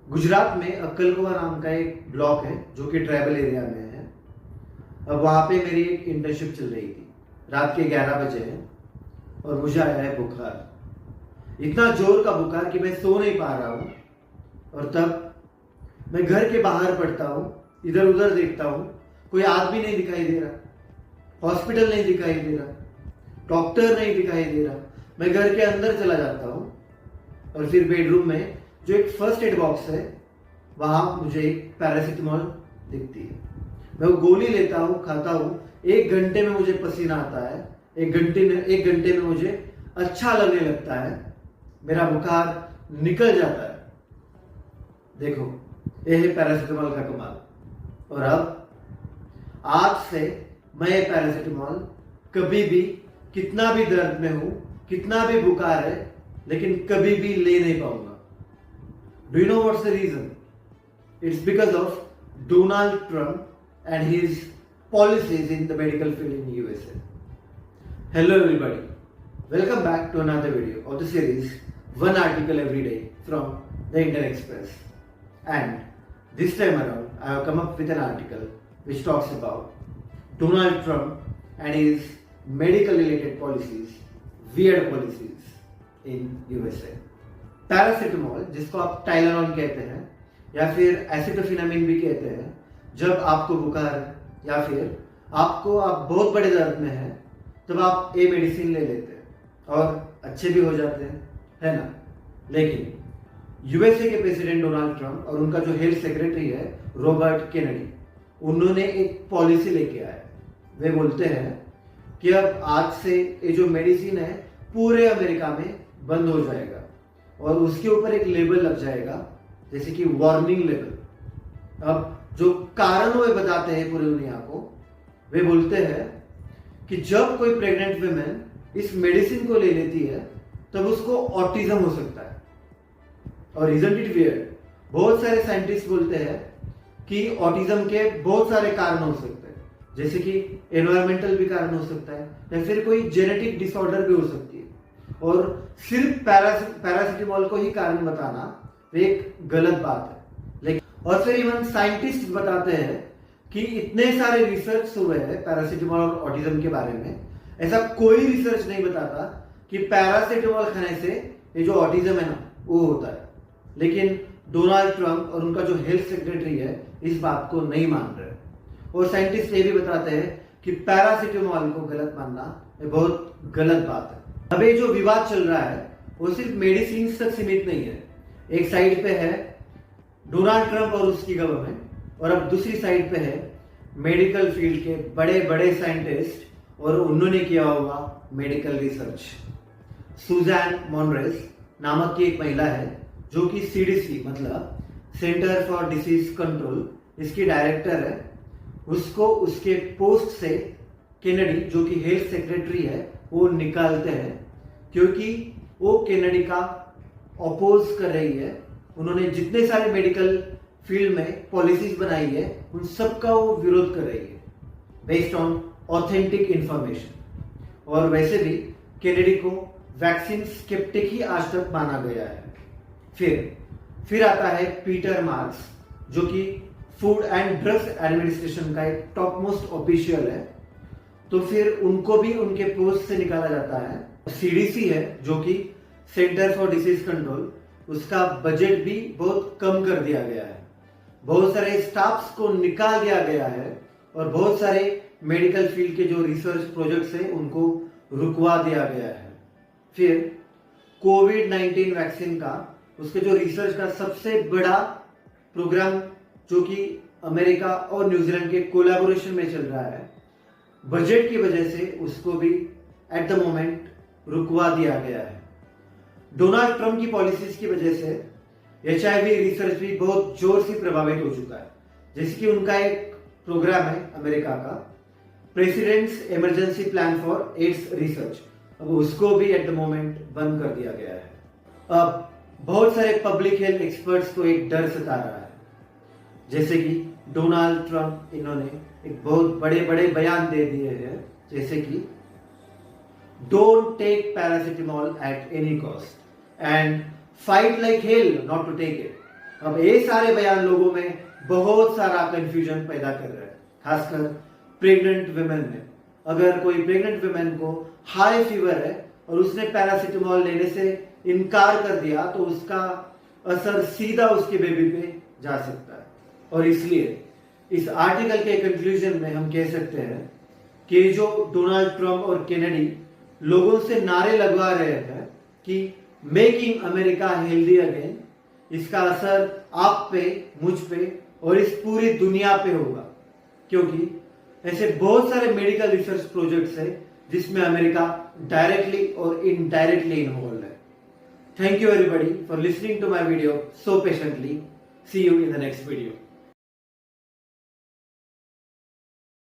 गुजरात में अक्कलकुआ नाम का एक ब्लॉक है जो कि ट्राइबल एरिया में है। अब वहाँ पे मेरी एक इंटर्नशिप चल रही थी। रात के 11 बजे हैं और मुझे आया है बुखार, इतना जोर का बुखार कि मैं सो नहीं पा रहा हूँ। और तब मैं घर के बाहर पड़ता हूँ, इधर उधर देखता हूँ, कोई आदमी नहीं दिखाई दे रहा, हॉस्पिटल नहीं दिखाई दे रहा, डॉक्टर नहीं दिखाई दे रहा। मैं घर के अंदर चला जाता हूँ और फिर बेडरूम में जो एक फर्स्ट एड बॉक्स है वहां मुझे एक पैरासिटामोल दिखती है। मैं वो गोली लेता हूँ, खाता हूँ। 1 घंटे में मुझे पसीना आता है, 1 घंटे में मुझे अच्छा लगने लगता है, मेरा बुखार निकल जाता है। देखो, ये है पैरासिटामोल का कमाल। और अब आज से मैं ये पैरासिटामोल कभी भी, कितना भी दर्द में हूं, कितना भी बुखार है, लेकिन कभी भी ले नहीं पाऊंगा। Do you know what's the reason? It's because of Donald Trump and his policies in the medical field in USA. Hello everybody. Welcome back to another video of the series One Article Every Day from the Indian Express. And this time around, I have come up with an article which talks about Donald Trump and his medical related policies, weird policies in USA. Paracetamol, जिसको आप Tylenol कहते हैं या फिर एसिटोफिनामिन भी कहते हैं, जब आपको बुखार है या फिर आप बहुत बड़े दर्द में हैं, तब आप ये मेडिसिन ले लेते हैं और अच्छे भी हो जाते हैं, है ना। लेकिन यूएसए के प्रेसिडेंट डोनाल्ड ट्रंप और उनका जो हेल्थ सेक्रेटरी है रॉबर्ट केनेडी, उन्होंने एक पॉलिसी लेके आए। वे बोलते हैं कि अब आज से ये जो मेडिसिन है पूरे अमेरिका में बंद हो जाएगा और उसके ऊपर एक लेबल लग जाएगा, जैसे कि वार्निंग लेबल। अब जो कारण वो बताते हैं पूरी दुनिया को, वे बोलते हैं कि जब कोई प्रेग्नेंट वुमेन इस मेडिसिन को ले लेती है तब उसको ऑटिज्म हो सकता है। और इजंट इट वियर्ड, बहुत सारे साइंटिस्ट बोलते हैं कि ऑटिज्म के बहुत सारे कारण हो सकते हैं, जैसे कि एनवायरमेंटल भी कारण हो सकता है या फिर कोई जेनेटिक डिसऑर्डर भी हो सकती है। और सिर्फ पैरासिटामोल को ही कारण बताना एक गलत बात है। लेकिन और फिर इवन साइंटिस्ट बताते हैं कि इतने सारे रिसर्च हुए हैं पैरासिटामोल और ऑटिज्म के बारे में, ऐसा कोई रिसर्च नहीं बताता कि पैरासिटामोल खाने से ये जो ऑटिज्म है ना वो होता है। लेकिन डोनाल्ड ट्रंप और उनका जो हेल्थ सेक्रेटरी है इस बात को नहीं मान रहे। और साइंटिस्ट ये भी बताते हैं कि पैरासिटामोल को गलत मानना ये बहुत गलत बात है। अब ये जो विवाद चल रहा है वो सिर्फ मेडिसिन तक सीमित नहीं है। एक साइड पे है डोनाल्ड ट्रंप और उसकी गवर्नमेंट, और अब दूसरी साइड पे है मेडिकल फील्ड के बड़े बड़े साइंटिस्ट, और उन्होंने किया हुआ मेडिकल रिसर्च। सुजैन मोनरेस नामक की एक महिला है जो कि सीडीसी मतलब सेंटर फॉर डिसीज कंट्रोल, इसकी डायरेक्टर है। उसको उसके पोस्ट से केनेडी, जो कि हेल्थ सेक्रेटरी है, वो निकालते हैं क्योंकि वो केनेडी का अपोज कर रही है। उन्होंने जितने सारे मेडिकल फील्ड में पॉलिसीज बनाई है उन सब का वो विरोध कर रही है बेस्ड ऑन ऑथेंटिक इंफॉर्मेशन। और वैसे भी केनेडी को वैक्सीन स्केप्टिक ही आज तक माना गया है। फिर आता है पीटर मार्क्स, जो कि फूड एंड ड्रग्स एडमिनिस्ट्रेशन का एक टॉप मोस्ट ऑफिशियल है, तो फिर उनको भी उनके पोस्ट से निकाला जाता है। सीडीसी है जो कि सेंटर फॉर डिसीज कंट्रोल, उसका बजट भी बहुत कम कर दिया गया है, बहुत सारे स्टाफ्स को निकाल दिया गया है और बहुत सारे मेडिकल फील्ड के जो रिसर्च प्रोजेक्ट्स हैं उनको रुकवा दिया गया है। फिर कोविड-19 वैक्सीन का, उसके जो रिसर्च का सबसे बड़ा प्रोग्राम जो कि अमेरिका और न्यूजीलैंड के कोलैबोरेशन में चल रहा है, बजट की वजह से उसको भी एट द मोमेंट रुकवा दिया गया है। डोनाल्ड ट्रंप की पॉलिसीज की वजह से एचआईवी रिसर्च भी बहुत जोर से प्रभावित हो चुका है। जैसे कि उनका एक प्रोग्राम है अमेरिका का, president's emergency plan for AIDS research, अब उसको भी एट द मोमेंट बंद कर दिया गया है। अब बहुत सारे पब्लिक हेल्थ एक्सपर्ट्स को एक डर सता रहा है, जैसे कि डोनाल्ड ट्रंप, इन्होंने एक बहुत बड़े बड़े बयान दे दिए हैं, जैसे कि don't take paracetamol at any cost and fight like hell not to take it. अब ये सारे बयान लोगों में बहुत सारा कंफ्यूजन पैदा कर रहे हैं, खासकर प्रेग्नेंट वुमेन में। अगर कोई प्रेग्नेंट वुमेन को हाई फीवर है और उसने पैरासीटामोल लेने से इनकार कर दिया तो उसका असर सीधा उसके बेबी पे जा सकता है। और इसलिए इस आर्टिकल के कंक्लूजन में हम कह सकते हैं कि जो डोनाल्ड ट्रंप और केनेडी लोगों से नारे लगवा रहे हैं कि मेकिंग अमेरिका हेल्दी अगेन, इसका असर आप पे, मुझ पे और इस पूरी दुनिया पे होगा, क्योंकि ऐसे बहुत सारे मेडिकल रिसर्च प्रोजेक्ट्स है जिसमें अमेरिका डायरेक्टली और इनडायरेक्टली इन्वॉल्व है। Thank you everybody for listening to my video so patiently. See you in the next video.